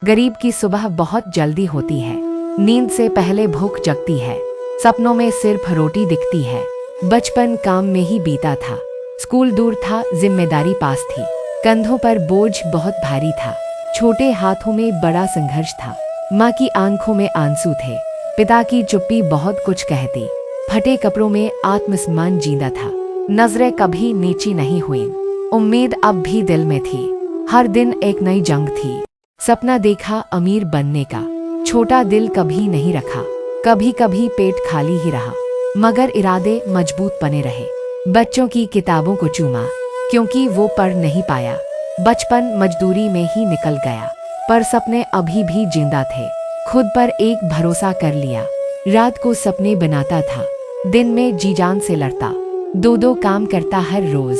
गरीब की सुबह बहुत जल्दी होती है। नींद से पहले भूख जगती है। सपनों में सिर्फ रोटी दिखती है। बचपन काम में ही बीता था। स्कूल दूर था, जिम्मेदारी पास थी। कंधों पर बोझ बहुत भारी था। छोटे हाथों में बड़ा संघर्ष था। माँ की आंखों में आंसू थे। पिता की चुप्पी बहुत कुछ कहती। फटे कपड़ों में आत्मसम्मान जींदा था। नजरें कभी नीची नहीं हुई। उम्मीद अब भी दिल में थी। हर दिन एक नई जंग थी। सपना देखा अमीर बनने का, छोटा दिल कभी नहीं रखा। कभी कभी पेट खाली ही रहा, मगर इरादे मजबूत बने रहे। बच्चों की किताबों को चूमा, क्योंकि वो पढ़ नहीं पाया। बचपन मजदूरी में ही निकल गया, पर सपने अभी भी जिंदा थे। खुद पर एक भरोसा कर लिया। रात को सपने बनाता था, दिन में जी जान से लड़ता। दो काम करता हर रोज।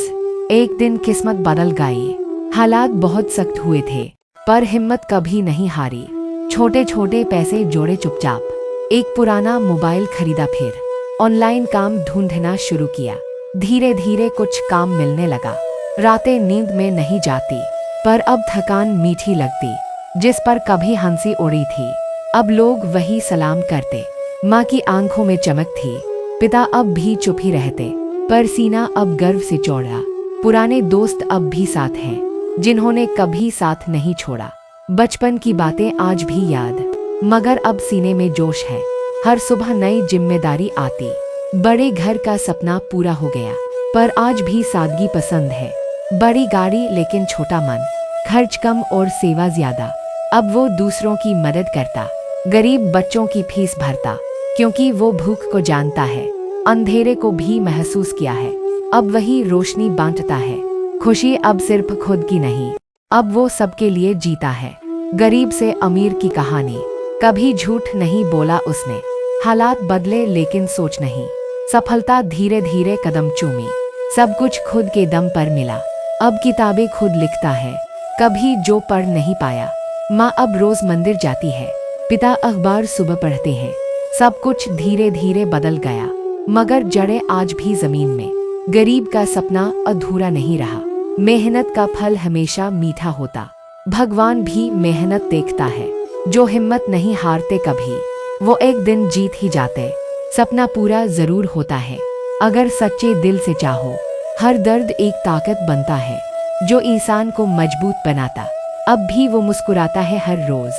एक दिन किस्मत बदल गई। हालात बहुत सख्त हुए थे, पर हिम्मत कभी नहीं हारी। छोटे छोटे पैसे जोड़े चुपचाप। एक पुराना मोबाइल खरीदा, फिर ऑनलाइन काम ढूंढना शुरू किया। धीरे धीरे कुछ काम मिलने लगा। रातें नींद में नहीं जाती, पर अब थकान मीठी लगती। जिस पर कभी हंसी उड़ी थी, अब लोग वही सलाम करते। माँ की आंखों में चमक थी। पिता अब भी चुप ही रहते, पर सीना अब गर्व से चौड़ा। पुराने दोस्त अब भी साथ हैं, जिन्होंने कभी साथ नहीं छोड़ा। बचपन की बातें आज भी याद, मगर अब सीने में जोश है। हर सुबह नई जिम्मेदारी आती। बड़े घर का सपना पूरा हो गया, पर आज भी सादगी पसंद है। बड़ी गाड़ी लेकिन छोटा मन, खर्च कम और सेवा ज्यादा। अब वो दूसरों की मदद करता, गरीब बच्चों की फीस भरता, क्योंकि वो भूख को जानता है, अंधेरे को भी महसूस किया है। अब वही रोशनी बांटता है। खुशी अब सिर्फ खुद की नहीं, अब वो सबके लिए जीता है। गरीब से अमीर की कहानी, कभी झूठ नहीं बोला उसने। हालात बदले लेकिन सोच नहीं। सफलता धीरे धीरे कदम चूमी। सब कुछ खुद के दम पर मिला। अब किताबें खुद लिखता है, कभी जो पढ़ नहीं पाया। माँ अब रोज मंदिर जाती है, पिता अखबार सुबह पढ़ते हैं। सब कुछ धीरे धीरे बदल गया, मगर जड़ें आज भी जमीन में। गरीब का सपना अधूरा नहीं रहा। मेहनत का फल हमेशा मीठा होता। भगवान भी मेहनत देखता है। जो हिम्मत नहीं हारते कभी, वो एक दिन जीत ही जाते। सपना पूरा जरूर होता है, अगर सच्चे दिल से चाहो। हर दर्द एक ताकत बनता है, जो इंसान को मजबूत बनाता। अब भी वो मुस्कुराता है हर रोज,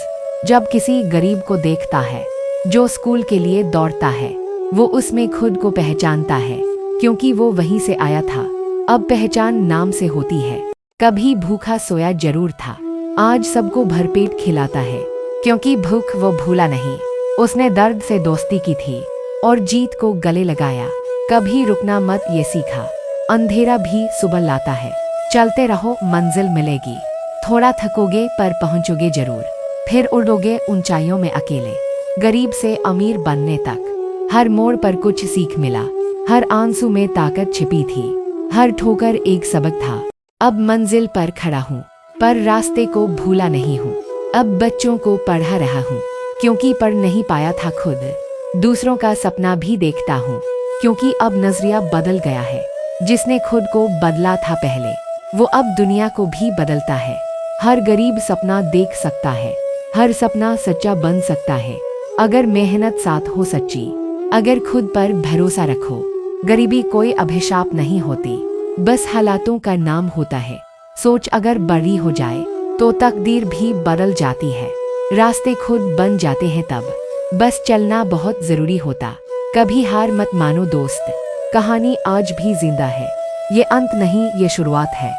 जब किसी गरीब को देखता है। जो स्कूल के लिए दौड़ता है, वो उसमें खुद को पहचानता है, क्योंकि वो वहीं से आया था। अब पहचान नाम से होती है। कभी भूखा सोया जरूर था, आज सबको भरपेट खिलाता है, क्योंकि भूख वो भूला नहीं। उसने दर्द से दोस्ती की थी और जीत को गले लगाया। कभी रुकना मत ये सीखा, अंधेरा भी सुबह लाता है। चलते रहो मंजिल मिलेगी, थोड़ा थकोगे पर पहुंचोगे जरूर। फिर उड़ोगे ऊंचाइयों में अकेले। गरीब से अमीर बनने तक हर मोड़ पर कुछ सीख मिला। हर आंसू में ताकत छिपी थी, हर ठोकर एक सबक था। अब मंजिल पर खड़ा हूँ, पर रास्ते को भूला नहीं हूँ। अब बच्चों को पढ़ा रहा हूँ, क्योंकि पढ़ नहीं पाया था खुद। दूसरों का सपना भी देखता हूँ, क्योंकि अब नजरिया बदल गया है। जिसने खुद को बदला था पहले, वो अब दुनिया को भी बदलता है। हर गरीब सपना देख सकता है, हर सपना सच्चा बन सकता है, अगर मेहनत साथ हो सच्ची। अगर खुद पर भरोसा रखो। गरीबी कोई अभिशाप नहीं होती, बस हालातों का नाम होता है। सोच अगर बड़ी हो जाए, तो तकदीर भी बदल जाती है। रास्ते खुद बन जाते हैं तब, बस चलना बहुत जरूरी होता। कभी हार मत मानो दोस्त, कहानी आज भी जिंदा है। ये अंत नहीं, ये शुरुआत है।